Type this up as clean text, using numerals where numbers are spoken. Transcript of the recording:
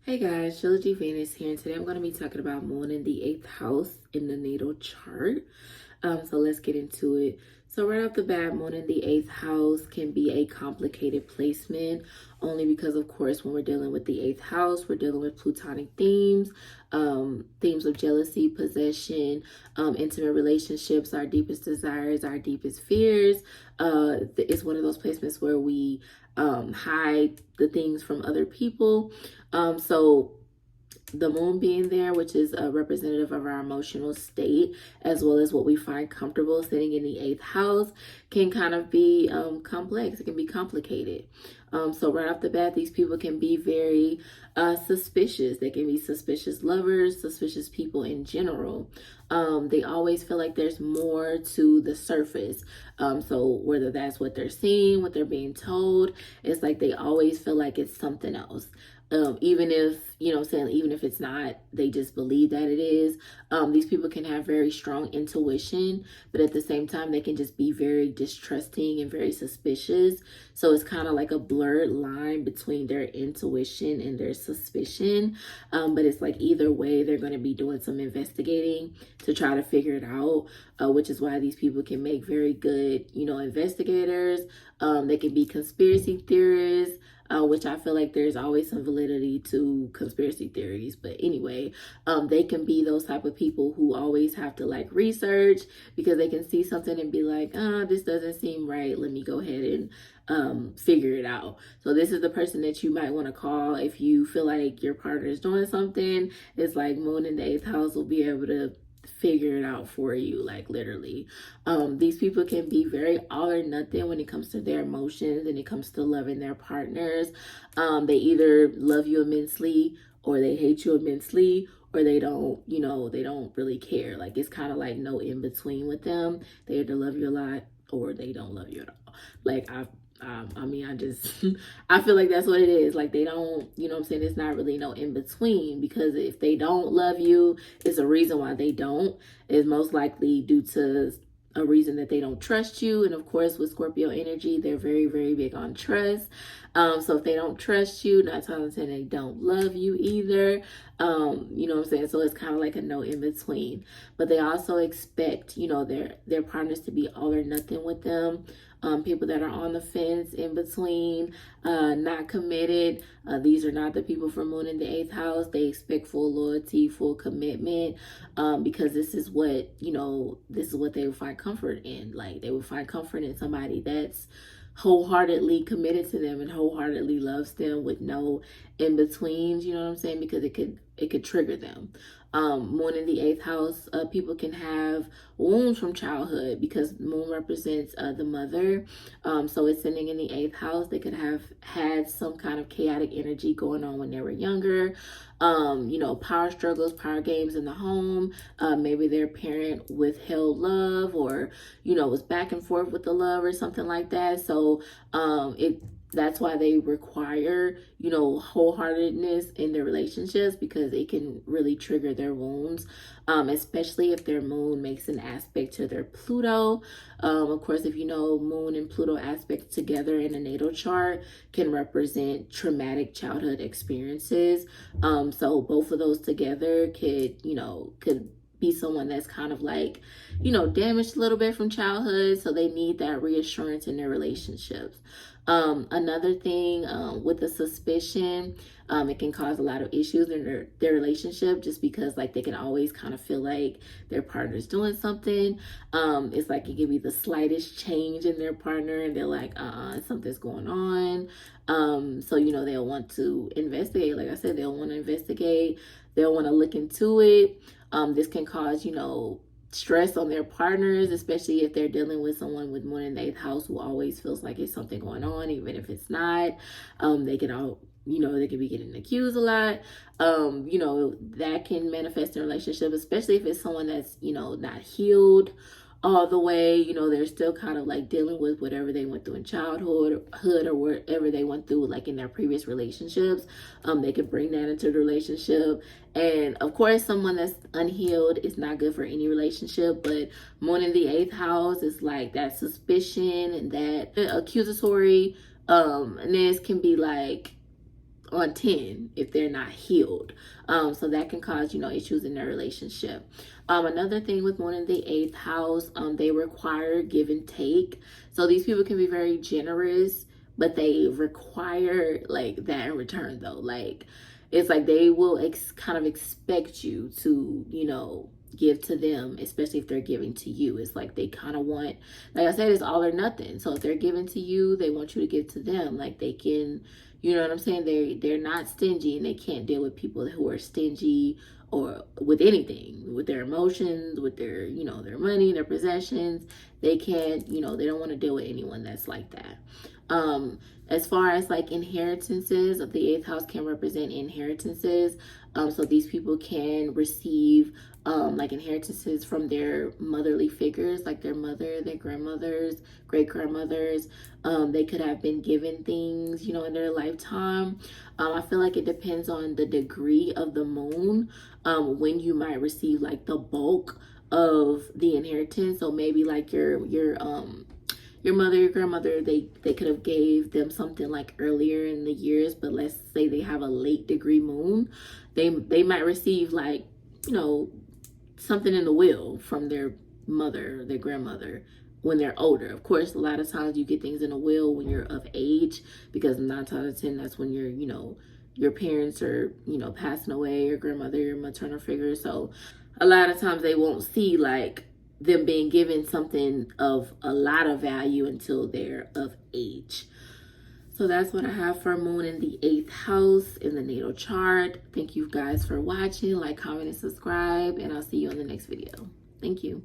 Hey guys, TrilogyVenus here, and today I'm going to be talking about Moon in the 8th house in the natal chart. So let's get into it. So right off the bat, Moon in the 8th house can be a complicated placement, only because, of course, when we're dealing with the 8th house, we're dealing with Plutonic themes, themes of jealousy, possession, intimate relationships, our deepest desires, our deepest fears. It's one of those placements where we hide the things from other people. So the moon being there, which is a representative of our emotional state, as well as what we find comfortable sitting in the 8th house, can kind of be complex. It can be complicated. So right off the bat, these people can be very suspicious. They can be suspicious lovers, suspicious people in general. They always feel like there's more to the surface. So whether that's what they're seeing, what they're being told, it's like they always feel like it's something else. Even if, even if it's not, they just believe that it is. These people can have very strong intuition, but at the same time, they can just be very distrusting and very suspicious. So it's kind of like a blurred line between their intuition and their suspicion. But it's like either way, they're going to be doing some investigating to try to figure it out, which is why these people can make very good, investigators. They can be conspiracy theorists. Which I feel like there's always some validity to conspiracy theories. But anyway, they can be those type of people who always have to like research because they can see something and be like, this doesn't seem right. Let me go ahead and figure it out. So this is the person that you might want to call if you feel like your partner is doing something. It's like Moon in the 8th house will be able to figure it out for you, like literally. These people can be very all or nothing when it comes to their emotions and it comes to loving their partners. They either love you immensely or they hate you immensely, or they don't, they don't really care. Like it's kind of like no in between with them. They either love you a lot or they don't love you at all. Like I feel like that's what it is. Like they don't, I'm saying? It's not really no in between, because if they don't love you, it's a reason why they don't. It's most likely due to a reason that they don't trust you. And of course, with Scorpio energy, they're very, very big on trust. So if they don't trust you, 9 times out of 10, they don't love you either. You know what I'm saying? So it's kind of like a no in between. But they also expect, their partners to be all or nothing with them. People that are on the fence, in between, not committed. These are not the people from Moon in the 8th house. They expect full loyalty, full commitment, because this is what, this is what they will find comfort in. Like they will find comfort in somebody that's wholeheartedly committed to them and wholeheartedly loves them with no in-betweens, you know what I'm saying? Because it could trigger them. Moon in the 8th house, people can have wounds from childhood because Moon represents the mother. So it's sitting in the 8th house. They could have had some kind of chaotic energy going on when they were younger. Power struggles, power games in the home. Maybe their parent withheld love, or, was back and forth with the love or something like that. So that's why they require, wholeheartedness in their relationships, because it can really trigger their wounds, especially if their moon makes an aspect to their Pluto. Of course, if you know, Moon and Pluto aspects together in a natal chart can represent traumatic childhood experiences. So both of those together could be someone that's kind of like, damaged a little bit from childhood. So they need that reassurance in their relationships. Another thing with the suspicion, it can cause a lot of issues in their relationship, just because like they can always kind of feel like their partner's doing something. It's like it could be the slightest change in their partner and they're like, something's going on. So, they'll want to investigate. Like I said, they'll want to investigate. They'll want to look into it. This can cause, stress on their partners, especially if they're dealing with someone with Moon in the 8th house who always feels like it's something going on, even if it's not. They can all, they can be getting accused a lot. That can manifest in a relationship, especially if it's someone that's, not healed all the way. They're still kind of like dealing with whatever they went through in childhood or whatever they went through like in their previous relationships. They could bring that into the relationship. And of course, someone that's unhealed is not good for any relationship. But Moon in the 8th house is like that suspicion and that accusatory ness can be like on 10 if they're not healed. So that can cause, you know, issues in their relationship. Another thing with Moon in the 8th house, they require give and take. So these people can be very generous, but they require like that in return though. Like it's like they will kind of expect you to, you know, give to them, especially if they're giving to you. It's like they kind of want, like I said, it's all or nothing. So if they're giving to you, they want you to give to them. Like they can, you know what I'm saying? They're not stingy, and they can't deal with people who are stingy or with anything, with their emotions, with their, you know, their money, their possessions. They can't, you know, they don't want to deal with anyone that's like that. As far as like inheritances, the 8th house can represent inheritances. So these people can receive like inheritances from their motherly figures, like their mother, their grandmothers, great grandmothers. They could have been given things, you know, in their lifetime. I feel like it depends on the degree of the moon, when you might receive like the bulk of the inheritance. So maybe like your mother, your grandmother, they could have gave them something like earlier in the years, but let's say they have a late degree moon, they might receive like, you know, something in the will from their mother, their grandmother, when they're older. Of course, a lot of times you get things in a will when you're of age, because 9 times out of 10, that's when you're, you know, your parents are, you know, passing away, your grandmother, your maternal figure. So a lot of times they won't see like them being given something of a lot of value until they're of age. So that's what I have for Moon in the 8th house in the natal chart. Thank you guys for watching. Like, comment, and subscribe, and I'll see you on the next video. Thank you.